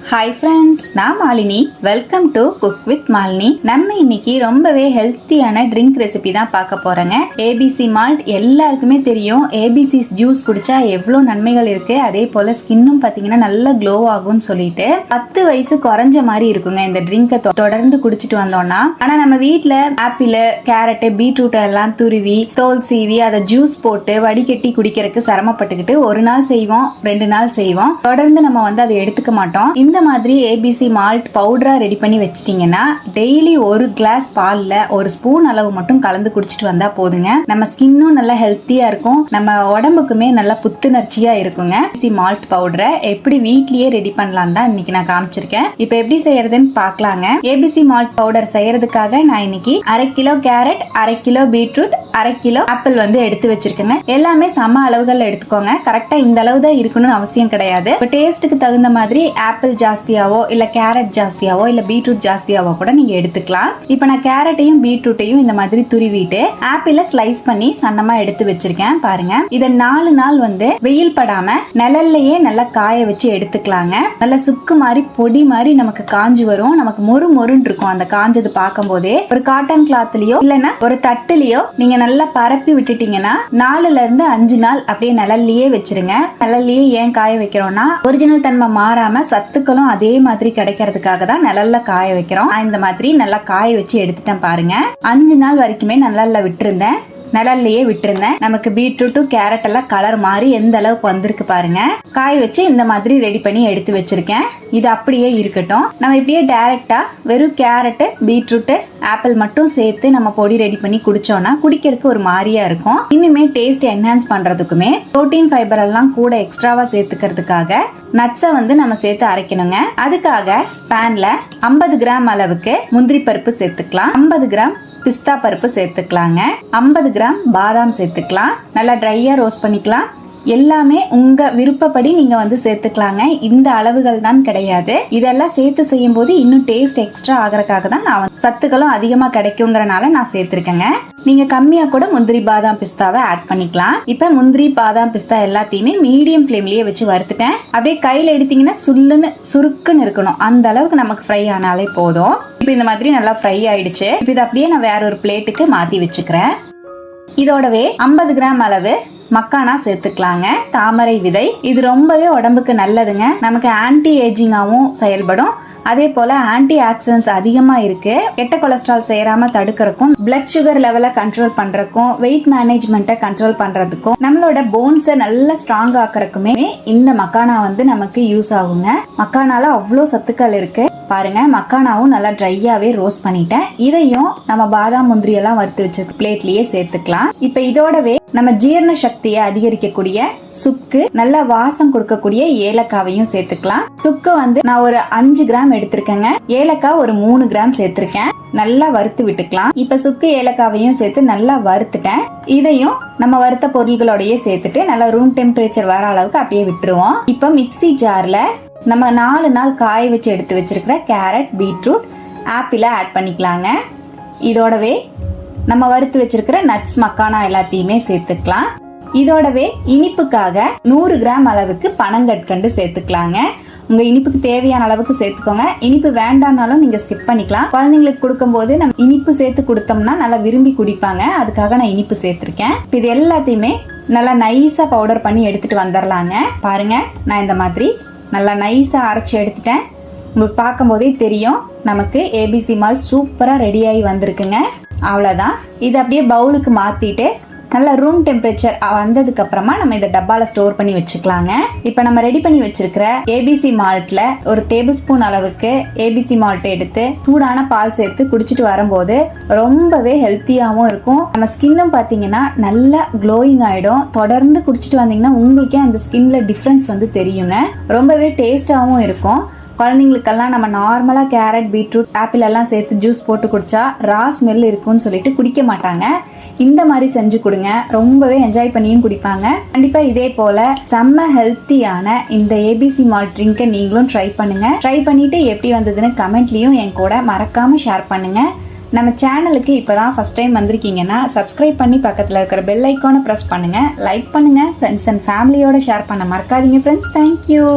Hi friends, நான் Malini. Welcome to cook with Malini. நம்ம இன்னைக்கு ரொம்பவே ஹெல்த்தியான ட்ரிங்க் ரெசிபி தான் பார்க்க போறோங்க. ஏபிசி மால்ட் எல்லாருக்குமே தெரியும். ஏபிசி ஜூஸ் குடிச்சா எவ்வளவு நன்மைகள் இருக்கு, அதே போல ஸ்கின்னும் பாத்தீங்கன்னா நல்ல க்ளோ ஆகும்னு சொல்லிட்டு 10 வயசு குறைஞ்ச மாதிரி இருக்குங்க இந்த ட்ரிங்கை தொடர்ந்து குடிச்சிட்டு வந்தோம்னா. ஆனா நம்ம வீட்டுல ஆப்பிள், கேரட், பீட்ரூட் எல்லாம் துருவி தோல் சீவி அதை ஜூஸ் போட்டு வடிகட்டி குடிக்கிறதுக்கு சிரமப்பட்டுக்கிட்டு ஒரு நாள் செய்வோம், 2 நாள் செய்வோம், தொடர்ந்து நம்ம அதை எடுத்துக்க மாட்டோம். இந்த மாதிரி ஏபிசி மால்ட் பவுடரா ரெடி பண்ணி வச்சிட்டீங்கன்னா டெய்லி ஒரு கிளாஸ் பால்ல ஒரு ஸ்பூன் அளவு மட்டும் கலந்து குடிச்சிட்டு வந்தா போதுங்க. நம்ம ஸ்கின்னும் நல்லா ஹெல்த்தியா இருக்கும், நம்ம உடம்புக்குமே நல்லா புத்துணர்ச்சியா இருக்குங்க. ஏபிசி மால்ட் பவுடரை எப்படி வீட்லயே ரெடி பண்ணலாம் தான் இன்னைக்கு நான் காமிச்சிருக்கேன். இப்ப எப்படி செய்யறதுன்னு பாக்கலாங்க. ஏபிசி மால்ட் பவுடர் செய்யறதுக்காக நான் இன்னைக்கு 1/2 kilo carrot, 1/2 kilo beetroot, 1/2 kilo apple எடுத்து வச்சிருக்கேங்க. எல்லாமே சம அளவுகள் எடுத்துக்கோங்க. கரெக்டா இந்த அளவு தான் இருக்கணும்னு அவசியம் கிடையாது. டேஸ்ட்டுக்கு தகுந்த மாதிரி ஆப்பிள் ஜாஸ்தியாவோ இல்ல கேரட் ஜாஸ்தியாவோ இல்ல பீட்ரூட் ஜாஸ்தியாவோ கூட நீங்க எடுத்துக்கலாம். இப்ப நான் கேரட்டையும் பீட்ரூட்டையும் இந்த மாதிரி துருவிட்டு ஆப்பிள ஸ்லைஸ் பண்ணி சன்னமா எடுத்து வச்சிருக்கேன். பாருங்க, இத 4 நாள் வெயில் படாம நிழல்லையே நல்லா காய வச்சு எடுத்துக்கலாங்க. நல்லா சுக்கு மாதிரி பொடி மாதிரி நமக்கு காஞ்சி வரும். நமக்கு மொறு மொறுன்னு இருக்கும் அந்த காஞ்சது பார்க்கும் போதே. ஒரு காட்டன் கிளாத்லயோ இல்லன்னா ஒரு தட்டுலயோ நீங்க நல்லா பரப்பி விட்டுட்டீங்கன்னா 4ல இருந்து 5 நாள் அப்படியே நிழல்லையே வச்சிருங்க. நிழல்லையே ஏன் காய வைக்கிறோம்னா ஒரிஜினல் தன்மை மாறாம சத்துக்களும் அதே மாதிரி கிடைக்கிறதுக்காக தான் நிழல்ல காய வைக்கிறோம். இந்த மாதிரி நல்லா காய வச்சு எடுத்துட்டேன். பாருங்க, 5 நாள் வரைக்குமே நிழல்ல விட்டுருந்தேன். நிழல்லையே விட்டுருந்தேன். நமக்கு பீட்ரூட்டும் கேரட் எல்லாம் கலர் மாறி எந்த அளவுக்கு வந்திருக்கு பாருங்க. காய வச்சு இந்த மாதிரி ரெடி பண்ணி எடுத்து வச்சிருக்கேன். இது அப்படியே இருக்கட்டும். நம்ம இப்படியே டைரக்டா வெறும் கேரட், பீட்ரூட், ஆப்பிள் மட்டும் சேர்த்து நம்ம பொடி ரெடி பண்ணி குடிச்சோம்னா குடிக்கிறதுக்கு ஒரு மாதிரியா இருக்கும். இனிமே டேஸ்ட் என்ஹான்ஸ் பண்றதுக்குமே புரோட்டீன் ஃபைபர் எல்லாம் கூட எக்ஸ்ட்ராவா சேர்த்துக்கிறதுக்காக நட்ஸை நம்ம சேர்த்து அரைக்கணுங்க. அதுக்காக பேன்ல 50 கிராம் அளவுக்கு முந்திரி பருப்பு சேர்த்துக்கலாம், 50 கிராம் பிஸ்தா பருப்பு சேர்த்துக்கலாங்க, 50 கிராம் பாதாம் சேர்த்துக்கலாம். நல்லா ட்ரையா ரோஸ்ட் பண்ணிக்கலாம். எல்லாமே உங்க விருப்பப்படி நீங்க சேர்த்துக்கலாங்க. இந்த அளவுகள் தான் கிடையாது. இதெல்லாம் சேர்த்து செய்யும் போது இன்னும் டேஸ்ட் எக்ஸ்ட்ரா ஆகிறதுக்காக தான் நான் சத்துக்களும் அதிகமா கிடைக்குங்கிறனால நான் சேர்த்திருக்கேங்க. நீங்க கம்மியா கூட முந்திரி பாதாம் பிஸ்தாவை ஆட் பண்ணிக்கலாம். இப்ப முந்திரி பாதாம் பிஸ்தா எல்லாத்தையுமே மீடியம் ஃபிளேம்லயே வச்சு வறுத்துட்டேன். அப்படியே கையில எடுத்தீங்கன்னா சுருக்குன்னு இருக்கணும். அந்த அளவுக்கு நமக்கு ஃப்ரை ஆனாலே போதும். இப்ப இந்த மாதிரி நல்லா ஃப்ரை ஆயிடுச்சு. இப்ப இதை அப்படியே நான் வேற ஒரு பிளேட்டுக்கு மாத்தி வச்சுக்கிறேன். இதோடவே 50 கிராம் அளவு மக்கானா சேர்த்துக்கலாங்க. தாமரை விதை இது ரொம்பவே உடம்புக்கு நல்லதுங்க. நமக்கு ஆன்டி ஏஜிங்காவும் செயல்படும். அதே போல ஆன்டி ஆக்சிடென்ட்ஸ் அதிகமா இருக்கு. கெட்ட கொலஸ்ட்ரால் சேராம தடுக்கிறதுக்கும், பிளட் சுகர் லெவலை கண்ட்ரோல் பண்றதுக்கும், வெயிட் மேனேஜ்மெண்ட்டை கண்ட்ரோல் பண்றதுக்கும், நம்மளோட போன்ஸை நல்லா ஸ்ட்ராங் ஆக்குறதுக்குமே இந்த மக்கானா நமக்கு யூஸ் ஆகுங்க. மக்கானால அவ்வளோ சத்துக்கள் இருக்கு. பாருங்க, மக்கானாவும் நல்லா ட்ரையாவே ரோஸ்ட் பண்ணிட்டேன். இதையும் நம்ம பாதாம் முந்திரி எல்லாம் வறுத்து வச்ச பிளேட்லயே சேர்த்துக்கலாம். இப்ப இதோடவே நம்ம ஜீரண சக்தியை அதிகரிக்கக்கூடிய சுக்கு, நல்ல வாசம் கொடுக்கக்கூடிய ஏலக்காவையும் சேர்த்துக்கலாம். சுக்கு நான் ஒரு 5 கிராம் எடுத்திருக்கேங்க. ஏலக்காய் ஒரு 3 கிராம் சேர்த்திருக்கேன். நல்லா வறுத்து விட்டுக்கலாம். இப்ப சுக்கு ஏலக்காவையும் சேர்த்து நல்லா வறுத்துட்டேன். இதையும் நம்ம வறுத்த பொருள்களோடய சேர்த்துட்டு நல்லா ரூம் டெம்பரேச்சர் வர அளவுக்கு அப்படியே விட்டுருவோம். இப்ப மிக்ஸி ஜார்ல நம்ம 4 நாள் காய வச்சு எடுத்து வச்சிருக்கிற கேரட், பீட்ரூட், ஆப்பிள ஆட் பண்ணிக்கலாங்க. இதோடவே நம்ம வறுத்து வச்சிருக்கிற நட்ஸ், மக்கானா எல்லாத்தையுமே சேர்த்துக்கலாம். இதோடவே இனிப்புக்காக 100 கிராம் அளவுக்கு பனங்கற்கண்டு சேர்த்துக்கலாங்க. உங்க இனிப்புக்கு தேவையான அளவுக்கு சேர்த்துக்கோங்க. இனிப்பு வேண்டாம்னாலும் நீங்க ஸ்கிப் பண்ணிக்கலாம். குழந்தைங்களுக்கு கொடுக்கும் போது நம்ம இனிப்பு சேர்த்து கொடுத்தோம்னா நல்லா விரும்பி குடிப்பாங்க. அதுக்காக நான் இனிப்பு சேர்த்திருக்கேன். இது எல்லாத்தையுமே நல்லா நைஸா பவுடர் பண்ணி எடுத்துட்டு வந்துடலாங்க. பாருங்க, நான் இந்த மாதிரி நல்லா நைஸா அரைச்சி எடுத்துட்டேன். உங்களுக்கு பார்க்கும் போதே தெரியும் நமக்கு ஏபிசி மால்ட் சூப்பரா ரெடி ஆகி வந்திருக்குங்க. அவ்வளவுதான். இது அப்படியே பவுலுக்கு மாத்திட்டு நல்லா ரூம் டெம்பரேச்சர் வந்ததுக்கு அப்புறமா நம்ம இதை டப்பால ஸ்டோர் பண்ணி வச்சுக்கலாங்க. இப்ப நம்ம ரெடி பண்ணி வச்சிருக்கிற ஏபிசி மால்ட்ல ஒரு டேபிள் ஸ்பூன் அளவுக்கு ஏபிசி மால்ட் எடுத்து சூடான பால் சேர்த்து குடிச்சிட்டு வரும்போது ரொம்பவே ஹெல்த்தியாவும் இருக்கும். நம்ம ஸ்கின்னும் பாத்தீங்கன்னா நல்லா க்ளோயிங் ஆயிடும். தொடர்ந்து குடிச்சிட்டு வந்தீங்கன்னா உங்களுக்கே அந்த ஸ்கின்ல டிஃபரன்ஸ் தெரியுங்க. ரொம்பவே டேஸ்டாவும் இருக்கும். குழந்தைங்களுக்கெல்லாம் நம்ம நார்மலா கேரட், பீட்ரூட், ஆப்பிள் எல்லாம் சேர்த்து ஜூஸ் போட்டு குடிச்சா ரா ஸ்மெல் இருக்கும்னு சொல்லிட்டு குடிக்க மாட்டாங்க. இந்த மாதிரி செஞ்சு கொடுங்க, ரொம்பவே என்ஜாய் பண்ணியும் குடிப்பாங்க. கண்டிப்பா இதே போல செம்ம ஹெல்த்தியான இந்த ஏபிசி மால்ட் ட்ரிங்கை நீங்களும் ட்ரை பண்ணுங்க. ட்ரை பண்ணிட்டு எப்படி வந்ததுன்னு கமெண்ட்லயும் என் கூட மறக்காம ஷேர் பண்ணுங்க. நம்ம சேனலுக்கு இப்பதான் ஃபர்ஸ்ட் டைம் வந்திருக்கீங்கன்னா சப்ஸ்கிரைப் பண்ணி பக்கத்துல இருக்கிற பெல் ஐக்கானை பிரஸ் பண்ணுங்க. லைக் பண்ணுங்க. ஃப்ரெண்ட்ஸ் அண்ட் ஃபேமிலியோட ஷேர் பண்ண மறக்காதீங்க ஃப்ரெண்ட்ஸ். தேங்க்யூ.